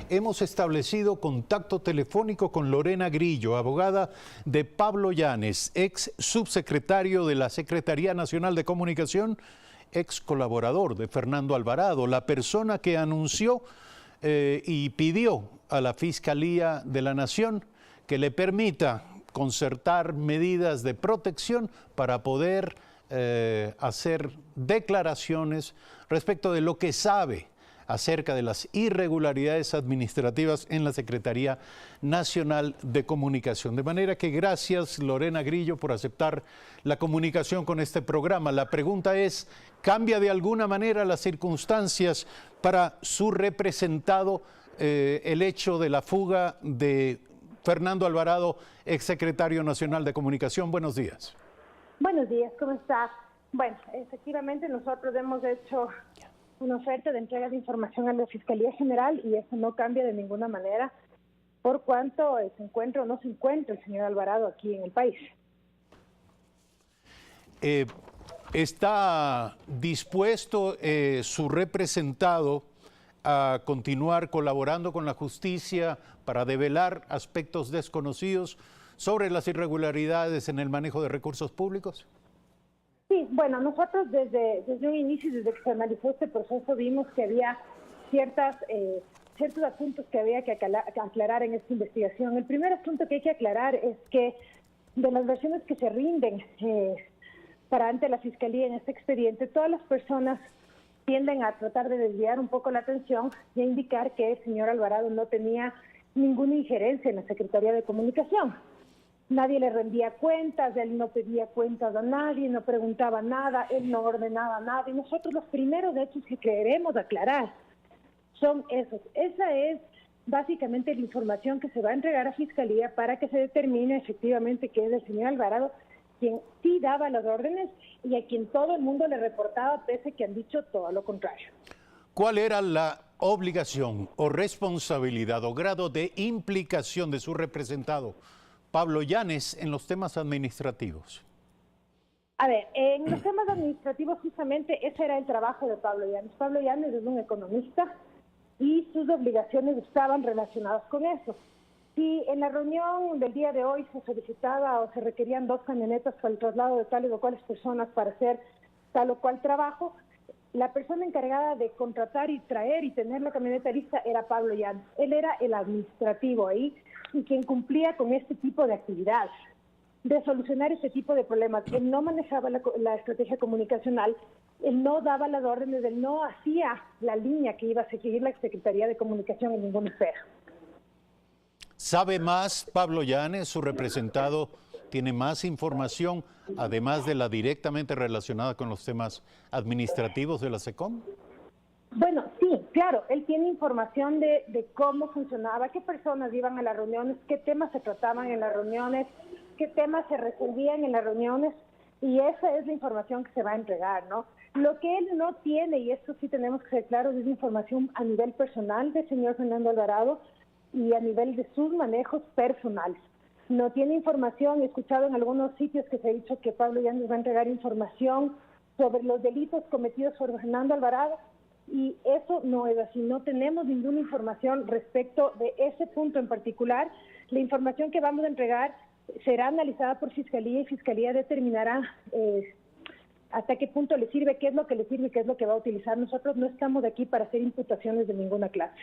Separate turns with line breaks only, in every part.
Hemos establecido contacto telefónico con Lorena Grillo, abogada de Pablo Yanes, ex subsecretario de la Secretaría Nacional de Comunicación, ex colaborador de Fernando Alvarado, la persona que anunció y pidió a la Fiscalía de la Nación que le permita concertar medidas de protección para poder hacer declaraciones respecto de lo que sabe acerca de las irregularidades administrativas en la Secretaría Nacional de Comunicación. De manera que gracias, Lorena Grillo, por aceptar la comunicación con este programa. La pregunta es, ¿cambia de alguna manera las circunstancias para su representado el hecho de la fuga de Fernando Alvarado, exsecretario nacional de Comunicación? Buenos días.
Buenos días, ¿cómo está? Bueno, efectivamente nosotros hemos hecho una oferta de entrega de información a la Fiscalía General y eso no cambia de ninguna manera por cuanto se encuentra o no se encuentra el señor Alvarado aquí en el país.
¿Está dispuesto su representado a continuar colaborando con la justicia para develar aspectos desconocidos sobre las irregularidades en el manejo de recursos públicos?
Sí, bueno, nosotros desde un inicio, desde que se analizó este proceso, vimos que había ciertos asuntos que había que aclarar en esta investigación. El primer asunto que hay que aclarar es que de las versiones que se rinden para ante la Fiscalía en este expediente, todas las personas tienden a tratar de desviar un poco la atención y a indicar que el señor Alvarado no tenía ninguna injerencia en la Secretaría de Comunicación. Nadie le rendía cuentas, él no pedía cuentas a nadie, no preguntaba nada, él no ordenaba nada. Y nosotros los primeros hechos que queremos aclarar son esos. Esa es básicamente la información que se va a entregar a Fiscalía para que se determine efectivamente que es el señor Alvarado quien sí daba las órdenes y a quien todo el mundo le reportaba, pese a que han dicho todo lo contrario.
¿Cuál era la obligación o responsabilidad o grado de implicación de su representado, Pablo Yanes, en los temas administrativos?
A ver, en los temas administrativos justamente ese era el trabajo de Pablo Yanes. Pablo Yanes es un economista y sus obligaciones estaban relacionadas con eso. Si en la reunión del día de hoy se solicitaba o se requerían 2 camionetas para el traslado de tales o cuales personas para hacer tal o cual trabajo, la persona encargada de contratar y traer y tener la camioneta lista era Pablo Yanes. Él era el administrativo ahí y quien cumplía con este tipo de actividades, de solucionar este tipo de problemas. Él no manejaba la estrategia comunicacional, él no daba las órdenes, él no hacía la línea que iba a seguir la Secretaría de Comunicación en ninguna esfera.
¿Sabe más Pablo Yanes, su representado? ¿Tiene más información, además de la directamente relacionada con los temas administrativos de la SECOM?
Bueno, sí, claro, él tiene información de cómo funcionaba, qué personas iban a las reuniones, qué temas se trataban en las reuniones, qué temas se resolvían en las reuniones, y esa es la información que se va a entregar, ¿no? Lo que él no tiene, y esto sí tenemos que ser claros, es información a nivel personal del señor Fernando Alvarado y a nivel de sus manejos personales. No tiene información, he escuchado en algunos sitios que se ha dicho que Pablo Yanes va a entregar información sobre los delitos cometidos por Fernando Alvarado, y eso no es así, no tenemos ninguna información respecto de ese punto en particular. La información que vamos a entregar será analizada por Fiscalía y Fiscalía determinará hasta qué punto le sirve, qué es lo que le sirve y qué es lo que va a utilizar. Nosotros no estamos aquí para hacer imputaciones de ninguna clase.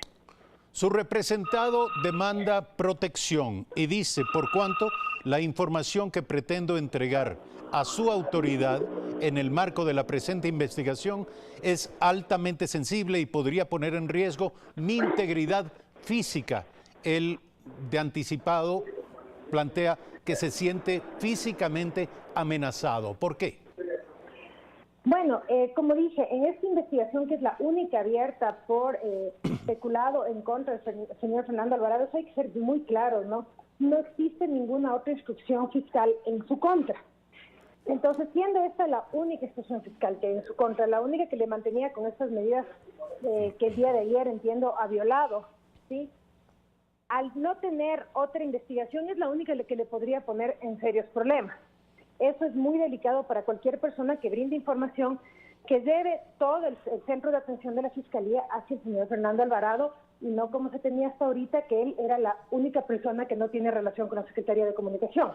Su representado demanda protección y dice por cuánto la información que pretendo entregar a su autoridad en el marco de la presente investigación es altamente sensible y podría poner en riesgo mi integridad física. El de anticipado plantea que se siente físicamente amenazado. ¿Por qué?
Bueno, como dije, en esta investigación, que es la única abierta por especulado en contra del señor Fernando Alvarado, eso hay que ser muy claro, ¿no? No existe ninguna otra instrucción fiscal en su contra. Entonces, siendo esta la única instrucción fiscal que hay en su contra, la única que le mantenía con estas medidas que el día de ayer, entiendo, ha violado, ¿sí? Al no tener otra investigación, es la única que le podría poner en serios problemas. Eso es muy delicado para cualquier persona que brinde información, que lleve todo el centro de atención de la Fiscalía hacia el señor Fernando Alvarado y no como se tenía hasta ahorita, que él era la única persona que no tiene relación con la Secretaría de Comunicación.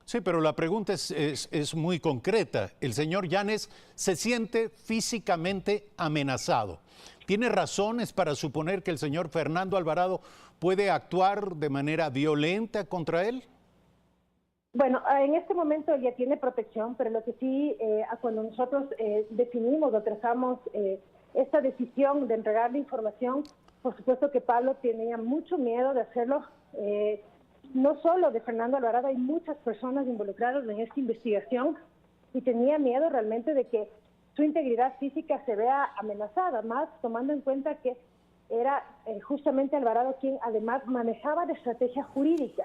Sí, pero la pregunta es muy concreta. El señor Yanes se siente físicamente amenazado. ¿Tiene razones para suponer que el señor Fernando Alvarado puede actuar de manera violenta contra él?
Bueno, en este momento él ya tiene protección, pero lo que sí, cuando nosotros definimos o trazamos esta decisión de entregar la información, por supuesto que Pablo tenía mucho miedo de hacerlo. No solo de Fernando Alvarado, hay muchas personas involucradas en esta investigación y tenía miedo realmente de que su integridad física se vea amenazada, más tomando en cuenta que era justamente Alvarado quien además manejaba la estrategia jurídica,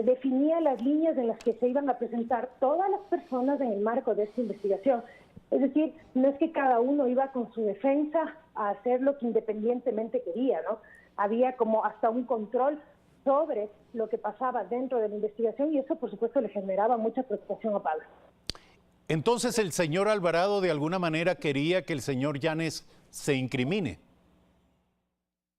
definía las líneas en las que se iban a presentar todas las personas en el marco de esta investigación. Es decir, no es que cada uno iba con su defensa a hacer lo que independientemente quería, ¿no? Había como hasta un control sobre lo que pasaba dentro de la investigación y eso, por supuesto, le generaba mucha preocupación a Pablo.
Entonces, ¿el señor Alvarado de alguna manera quería que el señor Yanes se incrimine?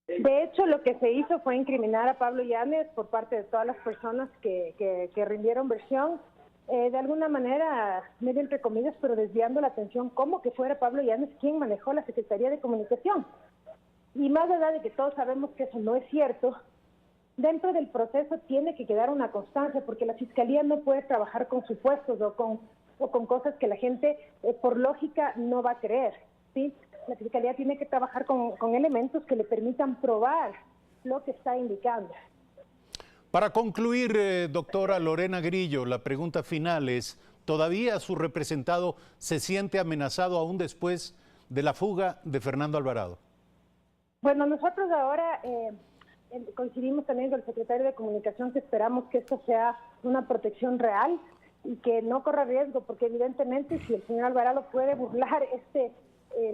De hecho, lo que se hizo fue incriminar a Pablo Yanes por parte de todas las personas que rindieron versión, de alguna manera, medio entre comillas, pero desviando la atención como que fuera Pablo Yanes quien manejó la Secretaría de Comunicación. Y más allá de que todos sabemos que eso no es cierto, dentro del proceso tiene que quedar una constancia, porque la Fiscalía no puede trabajar con supuestos o con cosas que la gente, por lógica, no va a creer, ¿sí? La Fiscalía tiene que trabajar con elementos que le permitan probar lo que está indicando.
Para concluir, doctora Lorena Grillo, la pregunta final es, ¿todavía su representado se siente amenazado aún después de la fuga de Fernando Alvarado?
Bueno, nosotros ahora coincidimos también con el secretario de Comunicación que esperamos que esto sea una protección real y que no corra riesgo, porque evidentemente si el señor Alvarado puede burlar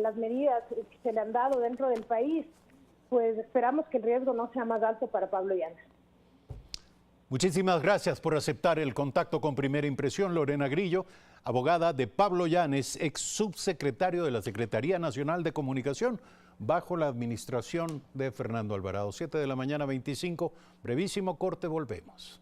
las medidas que se le han dado dentro del país, pues esperamos que el riesgo no sea más alto para Pablo Yanes.
Muchísimas gracias por aceptar el contacto con Primera Impresión, Lorena Grillo, abogada de Pablo Yanes, ex subsecretario de la Secretaría Nacional de Comunicación, bajo la administración de Fernando Alvarado. 7 de la mañana, 25, brevísimo corte, volvemos.